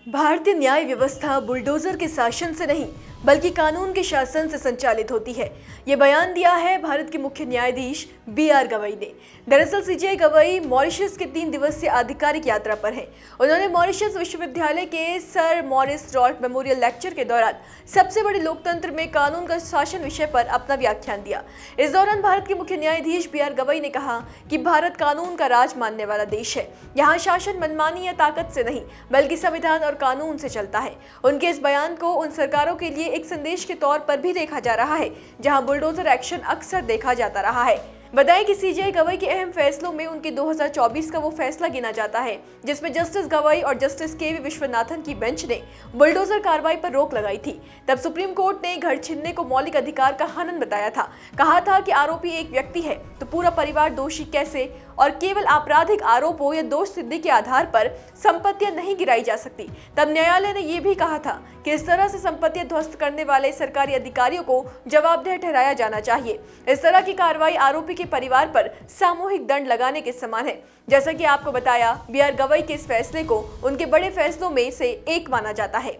भारतीय न्याय व्यवस्था बुलडोजर के शासन से नहीं बल्कि कानून के शासन से संचालित होती है। ये बयान दिया है भारत के मुख्य न्यायाधीश बी.आर. गवई ने। दरअसल सीजेआई गवई मॉरिशस के 3 दिवसीय आधिकारिक यात्रा पर हैं। उन्होंने मॉरिशस विश्वविद्यालय के sir Morris Raoult memorial lecture के दौरान सबसे बड़े लोकतंत्र में कानून का शासन विषय पर अपना व्याख्यान दिया। इस दौरान भारत के मुख्य न्यायाधीश बी.आर. गवई ने कहा कि भारत कानून का राज मानने वाला देश है। यहाँ शासन मनमानी या ताकत से नहीं बल्कि संविधान और कानून से चलता है। उनके इस बयान को उन सरकारों के लिए एक संदेश के तौर पर भी देखा जा रहा है जहां बुलडोजर एक्शन अक्सर देखा जाता रहा है। बताएं कि सीजेआई गवई के अहम फैसलों में उनके 2024 का वो फैसला गिना जाता है जिसमें जस्टिस गवई और जस्टिस के.वी. विश्वनाथन की बेंच ने बुलडोजर कार्रवाई पर रोक लगाई थी। तब सुप्रीम कोर्ट ने घर छीनने को मौलिक अधिकार का हनन बताया था। कहा था कि आरोपी एक व्यक्ति है तो पूरा परिवार दोषी कैसे, और केवल आपराधिक आरोपों या दोष सिद्धि के आधार पर संपत्तियां नहीं गिराई जा सकती। तब न्यायालय ने यह भी कहा था कि इस तरह से संपत्तियां ध्वस्त करने वाले सरकारी अधिकारियों को जवाबदेह ठहराया जाना चाहिए। इस तरह की कार्रवाई आरोपी के परिवार पर सामूहिक दंड लगाने के समान है। जैसा कि आपको बताया, बी.आर. गवई के इस फैसले को उनके बड़े फैसलों में से एक माना जाता है।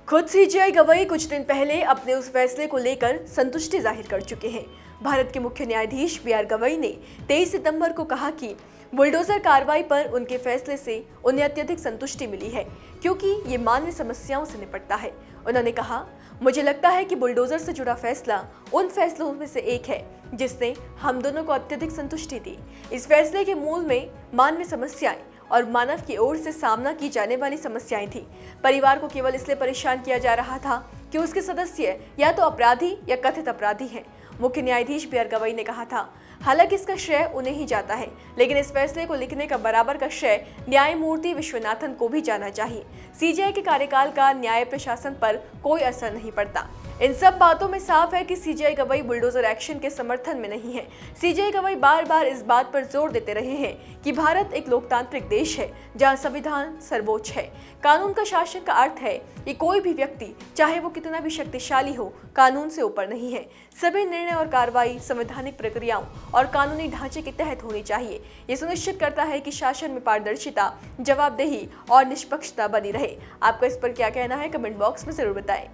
खुद सीजेआई गवई कुछ दिन पहले अपने उस फैसले को लेकर संतुष्टि जाहिर कर चुके हैं। भारत के मुख्य न्यायाधीश बी.आर. गवई ने 23 सितंबर को कहा कि बुलडोजर कार्रवाई पर उनके फैसले से उन्हें अत्यधिक संतुष्टि मिली है क्योंकि ये मानवीय समस्याओं से निपटता है। उन्होंने कहा, मुझे लगता है कि बुलडोजर से जुड़ा फैसला उन फैसलों में से एक है जिसने हम दोनों को अत्यधिक संतुष्टि दी। इस फैसले के मूल में मानवीय समस्याएं और मानव की ओर से सामना की जाने वाली समस्याएं थी। परिवार को केवल इसलिए परेशान किया जा रहा था कि उसके सदस्य या तो अपराधी या कथित अपराधी हैं। मुख्य न्यायाधीश बी.आर. गवई ने कहा था, हालांकि इसका श्रेय उन्हें ही जाता है, लेकिन इस फैसले को लिखने का बराबर का श्रेय न्यायमूर्ति विश्वनाथन को भी जाना चाहिए। सीजेआई के कार्यकाल का न्याय प्रशासन पर कोई असर नहीं पड़ता। इन सब बातों में साफ है कि सीजेआई गवई बुलडोजर एक्शन के समर्थन में नहीं है। सीजेआई गवई बार बार इस बात पर जोर देते रहे हैं कि भारत एक लोकतांत्रिक देश है जहां संविधान सर्वोच्च है। कानून का शासन का अर्थ है कि कोई भी व्यक्ति, चाहे वो कितना भी शक्तिशाली हो, कानून से ऊपर नहीं है। सभी निर्णय और कार्रवाई संवैधानिक प्रक्रियाओं और कानूनी ढांचे के तहत होनी चाहिए। ये सुनिश्चित करता है कि शासन में पारदर्शिता, जवाबदेही और निष्पक्षता बनी रहे। आपका इस पर क्या कहना है, कमेंट बॉक्स में जरूर बताएं।